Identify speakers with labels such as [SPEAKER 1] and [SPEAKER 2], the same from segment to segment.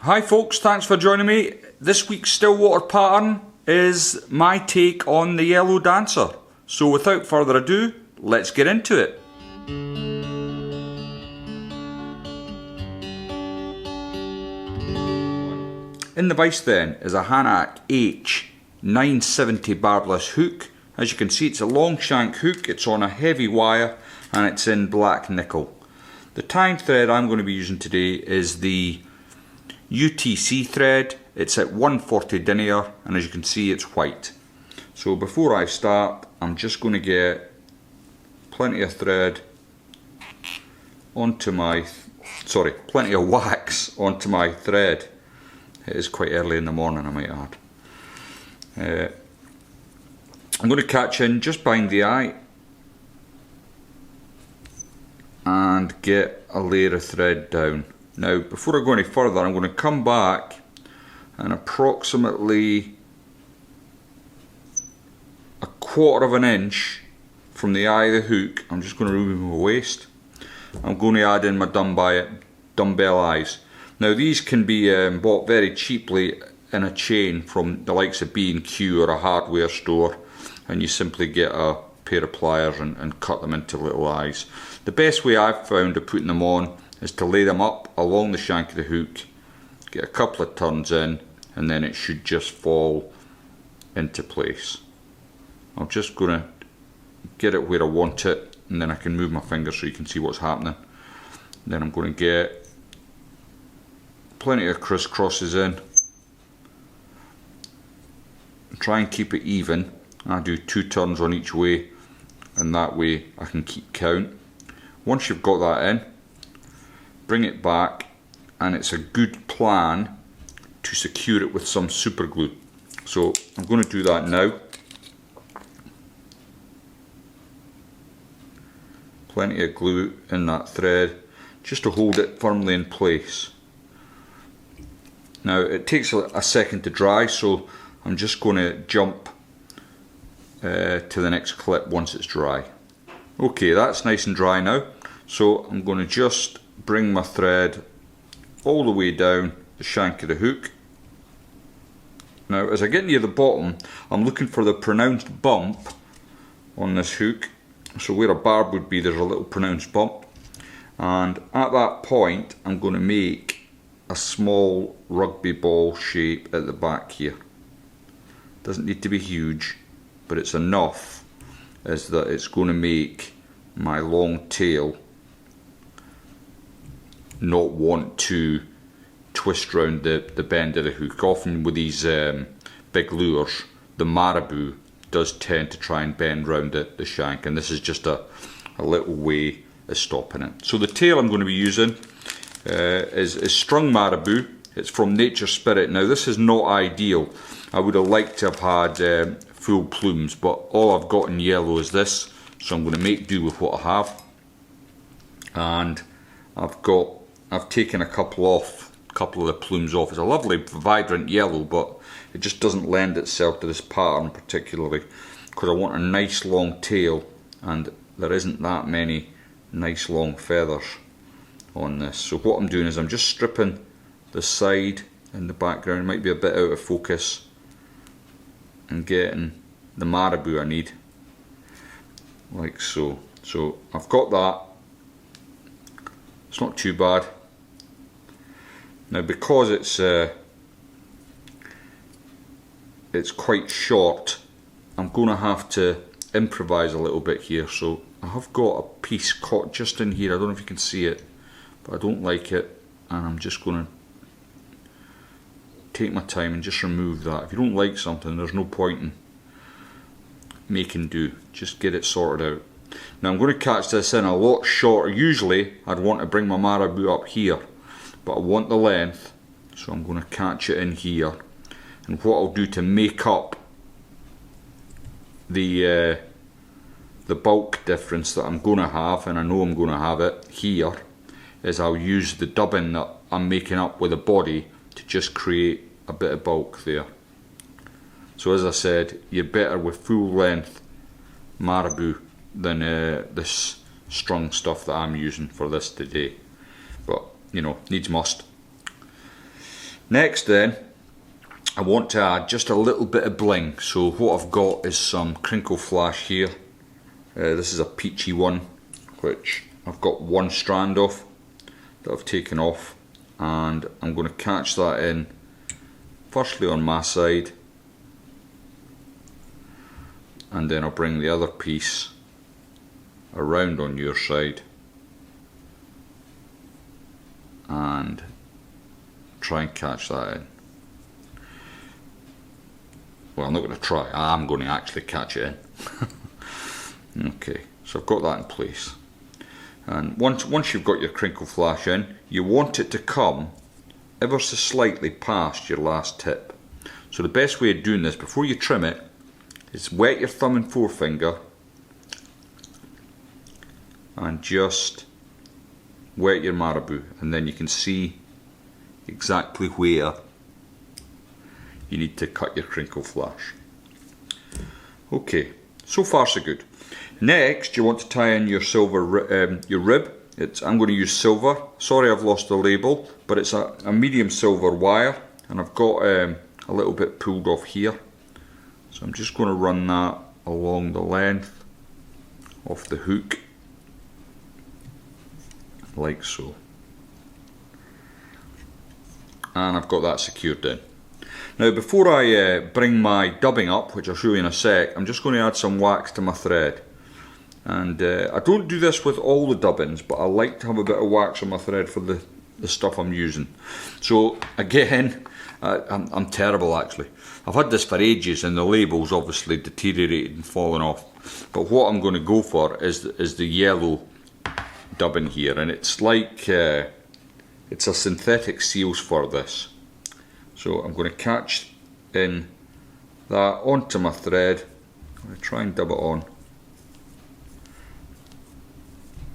[SPEAKER 1] Hi folks, thanks for joining me. This week's Stillwater pattern is my take on the yellow dancer. So without further ado, let's get into it. In the vise then is a Hanak H 970 barbless hook. As you can see, it's a long shank hook, it's on a heavy wire and it's in black nickel. The tying thread I'm going to be using today is the UTC thread. It's at 140 denier and as you can see it's white. So before I start, I'm just going to get plenty of thread onto my, plenty of wax onto my thread. It is quite early in the morning, I might add. I'm going to catch in just behind the eye and get a layer of thread down. Now before I go any further, I'm going to come back and approximately a quarter of an inch from the eye of the hook, I'm just going to remove my waist. I'm going to add in my dumbbell eyes. Now these can be bought very cheaply in a chain from the likes of B&Q or a hardware store, and you simply get a pair of pliers and cut them into little eyes. The best way I've found of putting them on is to lay them up along the shank of the hook, get a couple of turns in, and then it should just fall into place. I'm just going to get it where I want it, and then I can move my finger so you can see what's happening. And then I'm going to get plenty of crisscrosses in. Try and keep it even. I do 2 turns on each way, and that way I can keep count. Once you've got that in, bring it back, and it's a good plan to secure it with some super glue. So I'm going to do that now. Plenty of glue in that thread just to hold it firmly in place. Now it takes a second to dry, so I'm just going to jump to the next clip once it's dry. Okay, that's nice and dry now, so I'm going to just bring my thread all the way down the shank of the hook. Now as I get near the bottom, I'm looking for the pronounced bump on this hook. So where a barb would be, there's a little pronounced bump, and at that point I'm going to make a small rugby ball shape at the back here. Doesn't need to be huge, but it's enough as that it's going to make my long tail not want to twist round the bend of the hook. Often with these big lures, the marabou does tend to try and bend round the shank, and this is just a little way of stopping it. So the tail I'm going to be using is strung marabou. It's from Nature Spirit. Now this is not ideal. I would have liked to have had full plumes, but all I've got in yellow is this, so I'm going to make do with what I have. And I've taken a couple of the plumes off. It's a lovely vibrant yellow, but it just doesn't lend itself to this pattern particularly, because I want a nice long tail and there isn't that many nice long feathers on this. So what I'm doing is I'm just stripping the side in the background, it might be a bit out of focus, and getting the marabou I need, like so. So I've got that. It's not too bad. Now because it's quite short, I'm going to have to improvise a little bit here. So I have got a piece caught just in here. I don't know if you can see it, but I don't like it, and I'm just going to take my time and just remove that. If you don't like something, there's no point in making do. Just get it sorted out. Now I'm going to catch this in a lot shorter. Usually I'd want to bring my marabou up here, but I want the length, so I'm going to catch it in here. And what I'll do to make up the bulk difference that I'm going to have, and I know I'm going to have it here, is I'll use the dubbing that I'm making up with the body to just create a bit of bulk there. So as I said, you're better with full length marabou than this strung stuff that I'm using for this today. But you know, needs must. Next then, I want to add just a little bit of bling. So what I've got is some crinkle flash here. This is a peachy one, which I've got one strand of that I've taken off, and I'm going to catch that in firstly on my side, and then I'll bring the other piece around on your side and try and catch that in. Well, I'm not going to try, I'm going to actually catch it in. Okay, so I've got that in place. And once you've got your crinkle flash in, you want it to come ever so slightly past your last tip. So the best way of doing this before you trim it is wet your thumb and forefinger and just wet your marabou, and then you can see exactly where you need to cut your crinkle flash. Okay, so far so good. Next, you want to tie in your silver, your rib. I'm going to use silver. Sorry, I've lost the label, but it's a medium silver wire, and I've got a little bit pulled off here. So I'm just going to run that along the length of the hook, like so. And I've got that secured in. Now before I bring my dubbing up, which I'll show you in a sec, I'm just going to add some wax to my thread. And I don't do this with all the dubbins, but I like to have a bit of wax on my thread for the stuff I'm using. So again, I'm terrible actually. I've had this for ages and the label's obviously deteriorated and fallen off. But what I'm going to go for is the yellow dubbin here, and it's like it's a synthetic seal's fur, this. So I'm going to catch in that onto my thread. I'm going to try and dub it on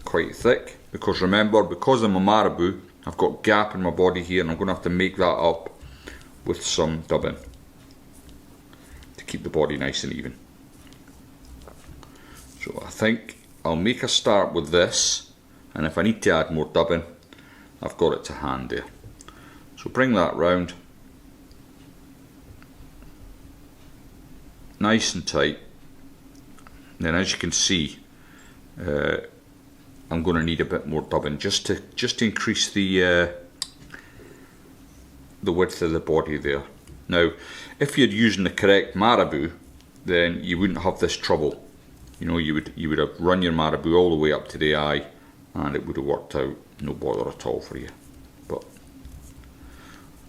[SPEAKER 1] quite thick, because remember, because I'm a marabou, I've got gap in my body here, and I'm going to have to make that up with some dubbing to keep the body nice and even. So I think I'll make a start with this, and if I need to add more dubbing, I've got it to hand there. So bring that round, nice and tight. And then as you can see, I'm going to need a bit more dubbing just to increase the width of the body there. Now, if you're using the correct marabou, then you wouldn't have this trouble. You know, you would have run your marabou all the way up to the eye, and it would have worked out, no bother at all for you. But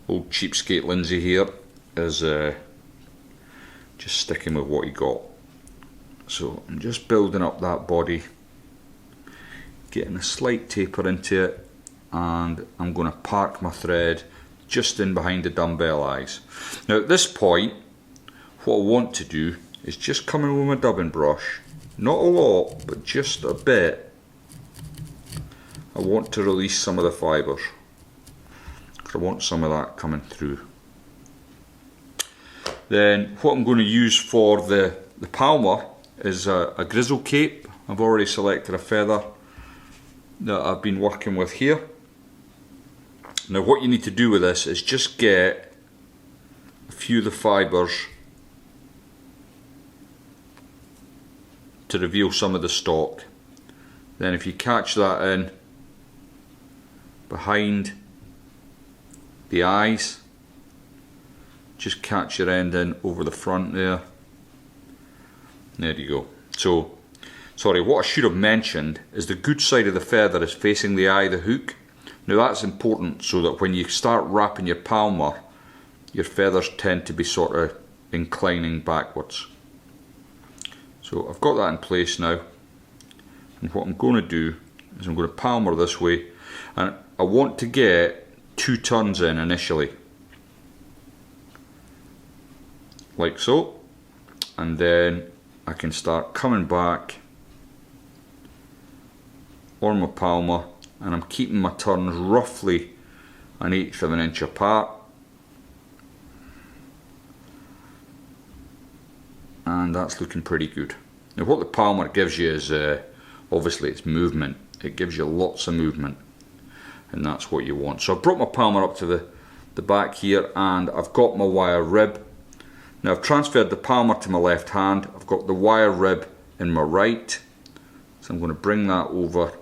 [SPEAKER 1] old cheapskate Lindsay here is just sticking with what he got. So I'm just building up that body, getting a slight taper into it, and I'm going to park my thread just in behind the dumbbell eyes. Now at this point, what I want to do is just come in with my dubbing brush, not a lot, but just a bit. I want to release some of the fibres, because I want some of that coming through. Then what I'm going to use for the palmer is a grizzle cape. I've already selected a feather that I've been working with here. Now what you need to do with this is just get a few of the fibres to reveal some of the stalk. Then if you catch that in behind the eyes, just catch your end in over the front there. There you go. So, sorry, what I should have mentioned is the good side of the feather is facing the eye of the hook. Now that's important so that when you start wrapping your palmer, your feathers tend to be sort of inclining backwards. So I've got that in place now, and what I'm going to do is I'm going to palmer this way, and I want to get 2 turns in initially, like so, and then I can start coming back on my palmer, and I'm keeping my turns roughly 1/8 of an inch apart, and that's looking pretty good. Now what the palmer gives you is obviously it's movement. It gives you lots of movement, and that's what you want. So I've brought my palmer up to the back here, and I've got my wire rib. Now I've transferred the palmer to my left hand, I've got the wire rib in my right, so I'm going to bring that over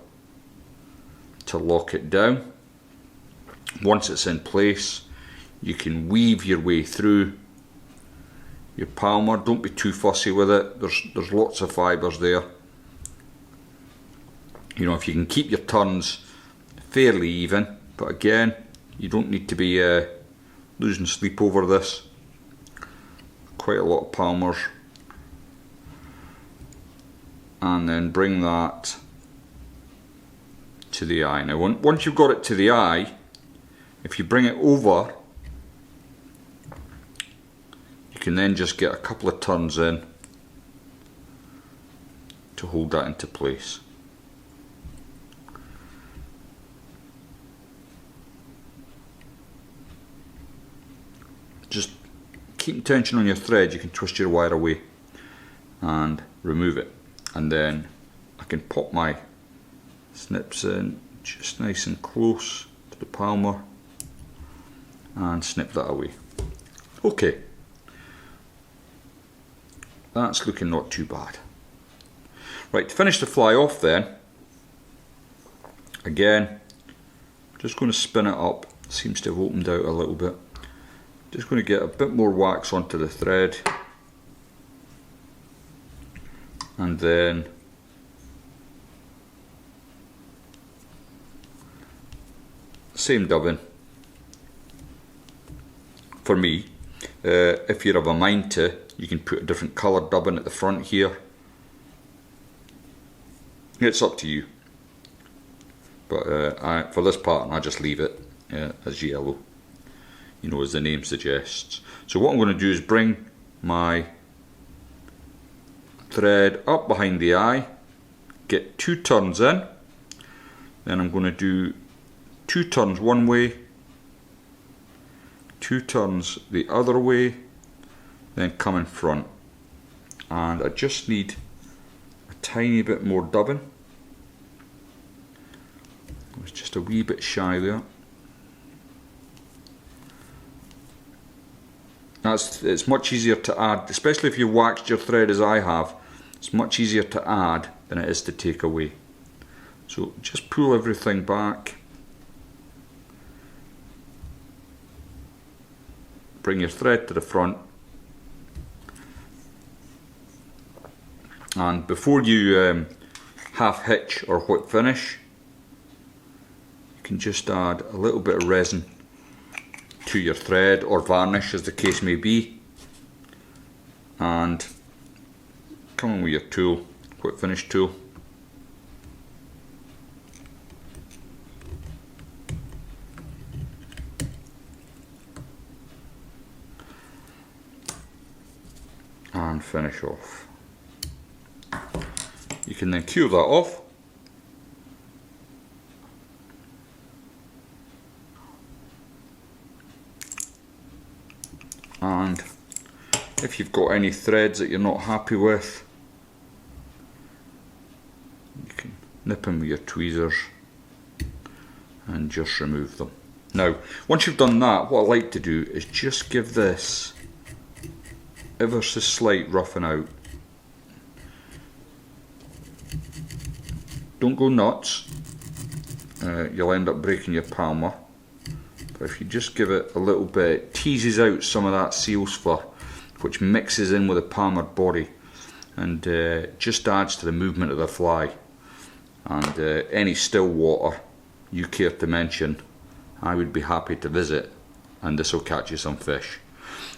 [SPEAKER 1] to lock it down. Once it's in place, you can weave your way through your palmer. Don't be too fussy with it, there's lots of fibres there. You know, if you can keep your turns fairly even, but again, you don't need to be losing sleep over this. Quite a lot of palmers. And then bring that to the eye. Now once you've got it to the eye, if you bring it over, you can then just get a couple of turns in to hold that into place. Just keep tension on your thread. You can twist your wire away and remove it, and then I can pop my snips in just nice and close to the palmer and snip that away. Okay, that's looking not too bad. Right, to finish the fly off then, again, just going to spin it up. It seems to have opened out a little bit. Just going to get a bit more wax onto the thread, and then same dubbing for me. If you have a mind to, you can put a different colour dubbing at the front here. It's up to you, but for this pattern I just leave it as yellow, you know, as the name suggests. So what I'm going to do is bring my thread up behind the eye, get 2 turns in, then I'm going to do 2 turns one way, 2 turns the other way, then come in front, and I just need a tiny bit more dubbing. I was just a wee bit shy there. It's much easier to add, especially if you waxed your thread as I have. It's much easier to add than it is to take away. So just pull everything back. Bring your thread to the front. And before you half hitch or whip finish, you can just add a little bit of resin to your thread, or varnish as the case may be, and come in with your tool, whip finish tool, and finish off. You can then cure that off. And if you've got any threads that you're not happy with, you can nip in with your tweezers and just remove them. Now, once you've done that, what I like to do is just give this ever so slight roughing out. Don't go nuts, you'll end up breaking your palmer. But if you just give it a little bit, it teases out some of that seal's fur, which mixes in with the palmered body, and just adds to the movement of the fly. And any still water you care to mention, I would be happy to visit, and this will catch you some fish.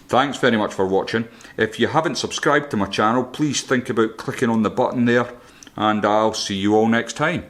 [SPEAKER 1] Thanks very much for watching. If you haven't subscribed to my channel, please think about clicking on the button there, and I'll see you all next time.